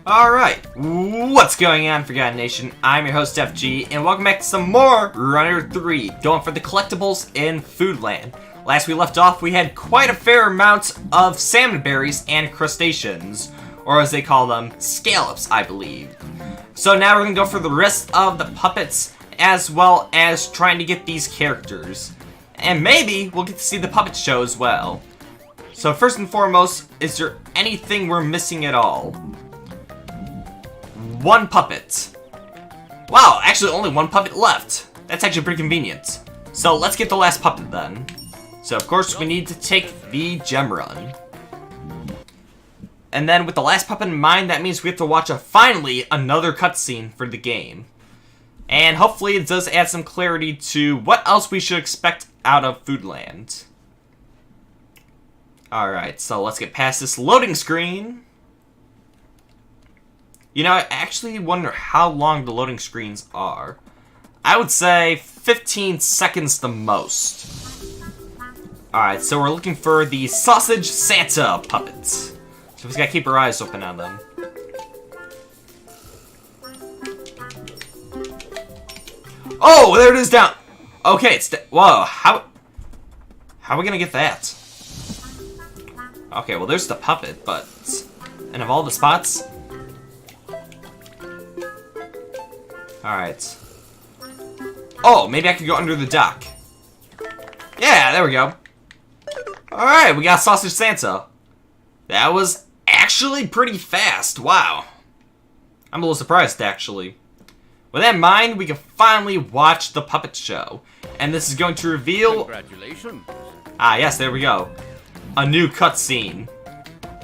Alright, what's going on, Forgotten Nation? I'm your host, FG, and welcome back to some more Runner 3, going for the collectibles in Foodland. Last we left off, we had quite a fair amount of salmon berries and crustaceans, or as they call them, scallops, I believe. So now we're going to go for the rest of the puppets, as well as trying to get these characters. And maybe we'll get to see the puppet show as well. So first and foremost, is there anything we're missing at all? One puppet. Wow, actually only one puppet left. That's actually pretty convenient. So let's get the last puppet then. So of course we need to take the gem run. And then with the last puppet in mind, that means we have to watch finally another cutscene for the game. And hopefully it does add some clarity to what else we should expect out of Foodland. Alright, so let's get past this loading screen. You know, I actually wonder how long the loading screens are. I would say 15 seconds the most. Alright, so we're looking for the Sausage Santa puppets. So we just gotta keep our eyes open on them. Oh, there it is down! Okay, it's whoa, how are we gonna get that? Okay, well there's the puppet, but... And of all the spots... Alright. Oh, maybe I could go under the dock. Yeah, there we go. Alright, we got Sausage Santa. That was actually pretty fast. Wow. I'm a little surprised, actually. With that in mind, we can finally watch the puppet show. And this is going to reveal... Congratulations. Ah, yes, there we go. A new cutscene.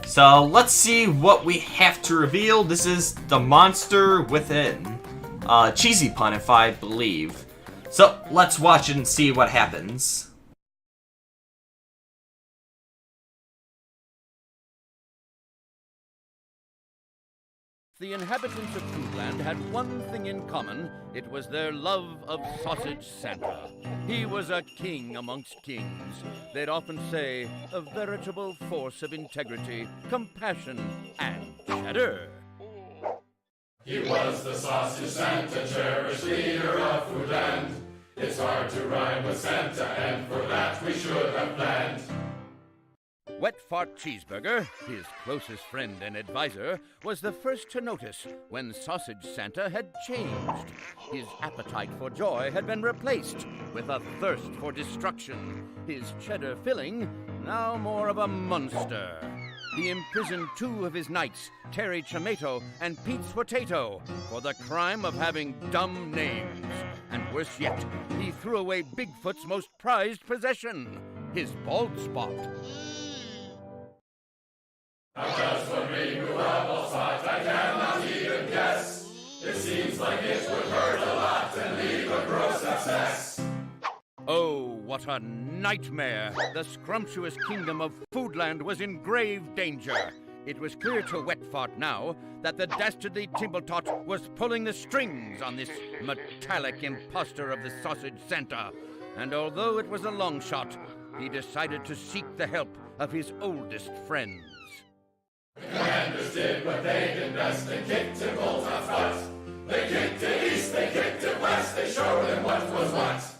So, let's see what we have to reveal. This is the monster within. Cheesy pun, if I believe. So, let's watch it and see what happens. The inhabitants of Foodland had one thing in common. It was their love of Sausage Santa. He was a king amongst kings. They'd often say, a veritable force of integrity, compassion, and cheddar. He was the Sausage Santa, cherished leader of Foodland. It's hard to rhyme with Santa, and for that we should have planned. Wet Fart Cheeseburger, his closest friend and advisor, was the first to notice when Sausage Santa had changed. His appetite for joy had been replaced with a thirst for destruction. His cheddar filling, now more of a monster. He imprisoned two of his knights, Terry Tomato and Pete's Potato, for the crime of having dumb names. And worse yet, he threw away Bigfoot's most prized possession, his bald spot. How does one remove a bald spot? I cannot even guess. It seems like it would hurt a lot and leave a gross excess. Oh, what a nightmare! The scrumptious kingdom of Foodland was in grave danger. It was clear to Wet Fart now that the dastardly Timbletot was pulling the strings on this metallic impostor of the Sausage Santa. And although it was a long shot, he decided to seek the help of his oldest friends. The commanders did what they did best. They kicked Timbaltot's butt. They kicked it east, they kicked it west. They showed him what was what.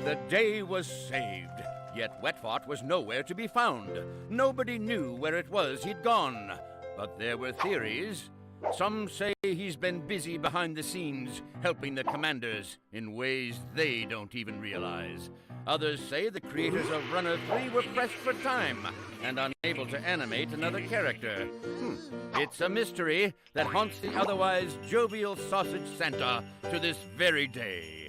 The day was saved, yet Wet Fart was nowhere to be found. Nobody knew where it was he'd gone. But there were theories. Some say he's been busy behind the scenes, helping the commanders in ways they don't even realize. Others say the creators of Runner 3 were pressed for time and unable to animate another character. It's a mystery that haunts the otherwise jovial Sausage Santa to this very day.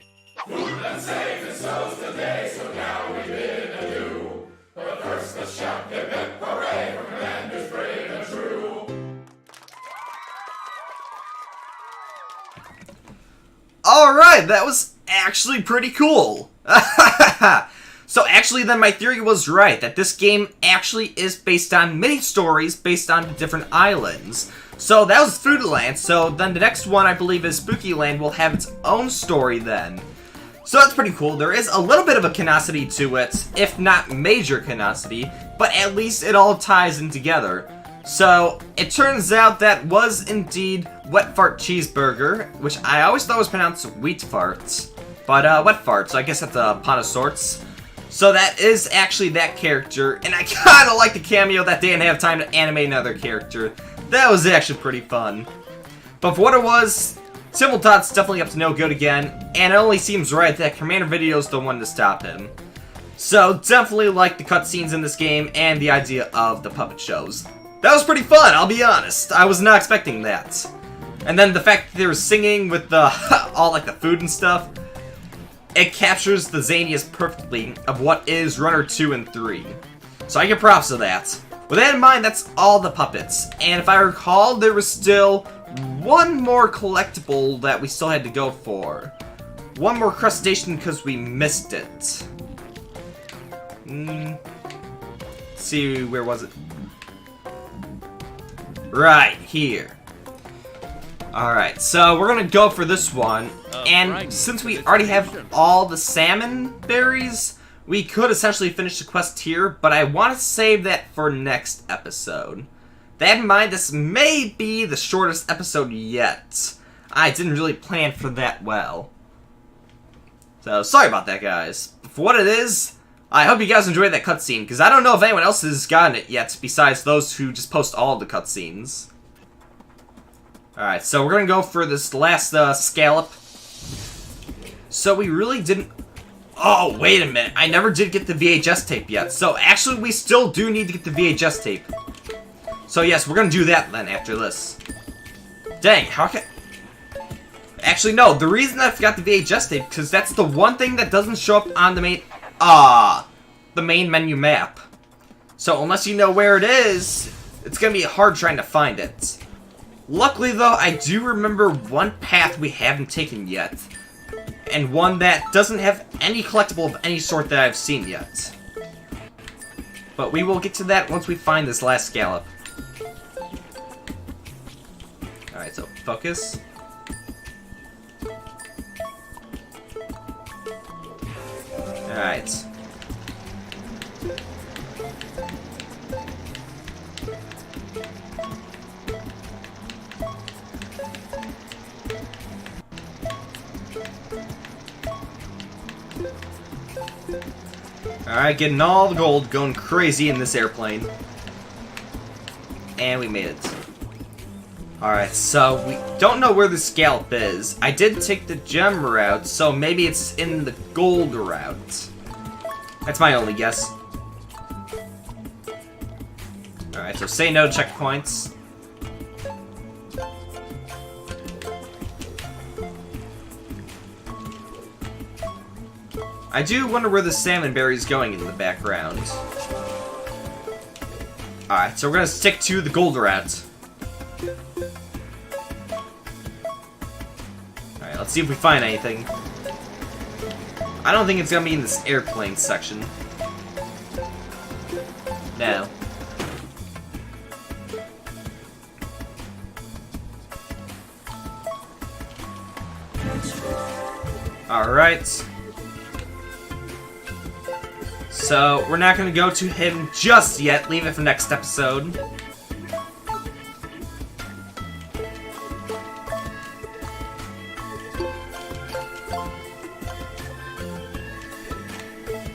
Foodland safe and so's today, so now we bid adieu. But first let's shout, hip hip hooray for commanders brave and true. Alright, that was actually pretty cool. So actually then my theory was right, that this game actually is based on mini-stories based on the different islands. So that was Foodland, so then the next one I believe is Spookyland will have its own story then. So that's pretty cool. There is a little bit of a canosity to it, if not major canosity, but at least it all ties in together. So, it turns out that was indeed Wet Fart Cheeseburger, which I always thought was pronounced Wheat Farts. But, Wet Farts, so I guess that's a pun of sorts. So that is actually that character, and I kinda like the cameo that they didn't have time to animate another character. That was actually pretty fun. But for what it was, Simpletot's definitely up to no good again, and it only seems right that Commander Video's the one to stop him. So, definitely like the cutscenes in this game, and the idea of the puppet shows. That was pretty fun, I'll be honest. I was not expecting that. And then the fact that they were singing with the all like the food and stuff, it captures the zaniness perfectly of what is Runner 2 and 3. So I give props to that. With that in mind, that's all the puppets. And if I recall, there was still one more collectible that we still had to go for. One more crustacean because we missed it. Let's see, where was it? Right here. Alright, so we're gonna go for this one, and since we already have all the salmon berries, we could essentially finish the quest here, but I want to save that for next episode. That in mind, this may be the shortest episode yet. I didn't really plan for that well. So, sorry about that, guys. For what it is, I hope you guys enjoyed that cutscene, because I don't know if anyone else has gotten it yet, besides those who just post all the cutscenes. Alright, so we're gonna go for this last scallop. So we really didn't... Oh, wait a minute. I never did get the VHS tape yet. So actually, we still do need to get the VHS tape. So yes, we're gonna do that then after this. Dang, how can... Actually, no. The reason I forgot the VHS tape, because that's the one thing that doesn't show up on the main... the main menu map. So unless you know where it is, it's gonna be hard trying to find it. Luckily though, I do remember one path we haven't taken yet, and one that doesn't have any collectible of any sort that I've seen yet. But we will get to that once we find this last scallop. Alright, so focus. Alright. Alright, getting all the gold, going crazy in this airplane. And we made it. Alright, so we don't know where the scallop is. I did take the gem route, so maybe it's in the gold route. That's my only guess. Alright, so say no checkpoints. I do wonder where the salmon berry's going in the background. Alright, so we're gonna stick to the gold route. Alright, let's see if we find anything. I don't think it's gonna be in this airplane section. No. Alright. So, we're not going to go to him just yet. Leave it for next episode.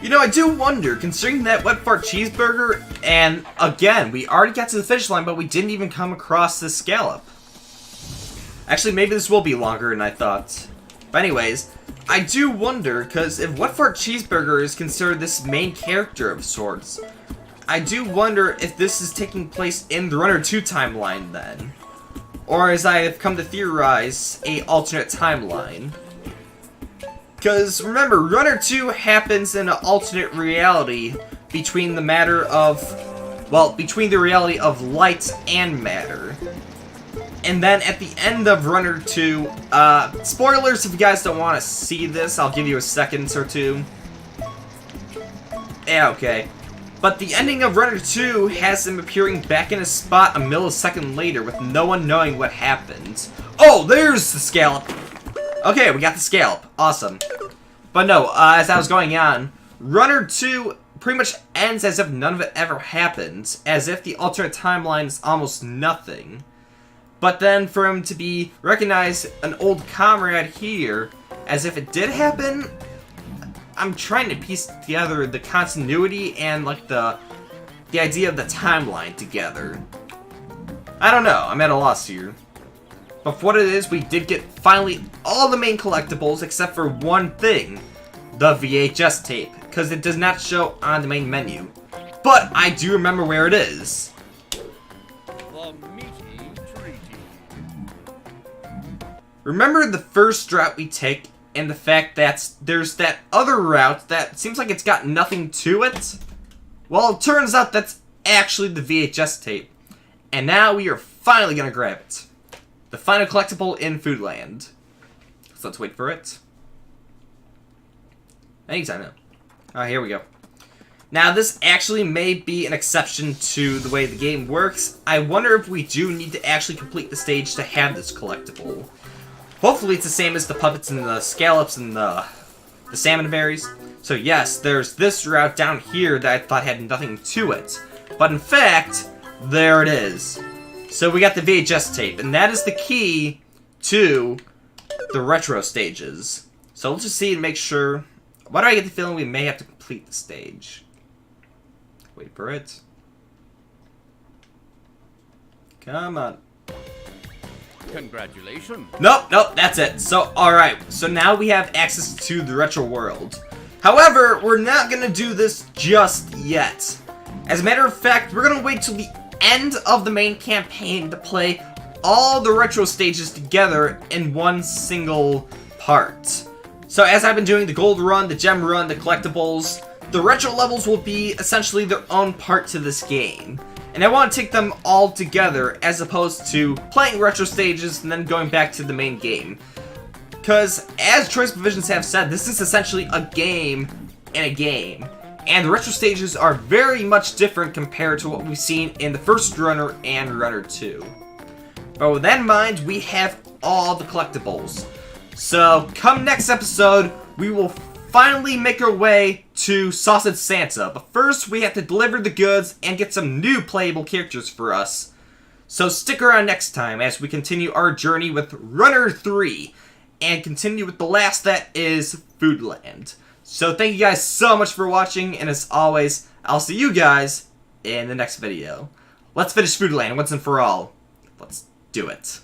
You know, I do wonder, considering that Wet Fart Cheeseburger, and again, we already got to the finish line, but we didn't even come across this scallop. Actually, maybe this will be longer than I thought. But anyways, I do wonder, because if Wet Fart Cheeseburger is considered this main character of sorts, I do wonder if this is taking place in the Runner 2 timeline then. Or as I have come to theorize, a alternate timeline. Because remember, Runner 2 happens in an alternate reality between the matter of, well, between the reality of light and matter. And then at the end of Runner 2, spoilers if you guys don't want to see this, I'll give you a second or two. Yeah, okay. But the ending of Runner 2 has him appearing back in his spot a millisecond later with no one knowing what happened. Oh, there's the scallop! Okay, we got the scallop. Awesome. But no, as I was going on, Runner 2 pretty much ends as if none of it ever happened, as if the alternate timeline is almost nothing. But then for him to be recognized an old comrade here, as if it did happen, I'm trying to piece together the continuity and like the idea of the timeline together. I don't know, I'm at a loss here. But for what it is, we did get finally all the main collectibles except for one thing, the VHS tape, because it does not show on the main menu. But I do remember where it is. The meaty treaty. Remember the first route we take and the fact that there's that other route that seems like it's got nothing to it? Well, it turns out that's actually the VHS tape. And now we are finally gonna grab it. The final collectible in Foodland. So let's wait for it. Anytime now. Alright, here we go. Now, this actually may be an exception to the way the game works. I wonder if we do need to actually complete the stage to have this collectible. Hopefully it's the same as the puppets and the scallops and the salmon berries. So yes, there's this route down here that I thought had nothing to it. But in fact, there it is. So we got the VHS tape, and that is the key to the retro stages. So let's just see and make sure. Why do I get the feeling we may have to complete the stage? Wait for it. Come on. Congratulations. Nope, that's it. So, alright. So now we have access to the retro world. However, we're not gonna do this just yet. As a matter of fact, we're gonna wait till the end of the main campaign to play all the retro stages together in one single part. So as I've been doing the gold run, the gem run, the collectibles, the retro levels will be essentially their own part to this game. And I want to take them all together as opposed to playing retro stages and then going back to the main game. Because as Choice Provisions have said, this is essentially a game in a game. And the retro stages are very much different compared to what we've seen in the first Runner and Runner 2. But with that in mind, we have all the collectibles. So, come next episode, we will finally make our way to Sausage Santa. But first, we have to deliver the goods and get some new playable characters for us. So stick around next time as we continue our journey with Runner 3. And continue with the last that is Foodland. So thank you guys so much for watching, and as always, I'll see you guys in the next video. Let's finish Foodland once and for all. Let's do it.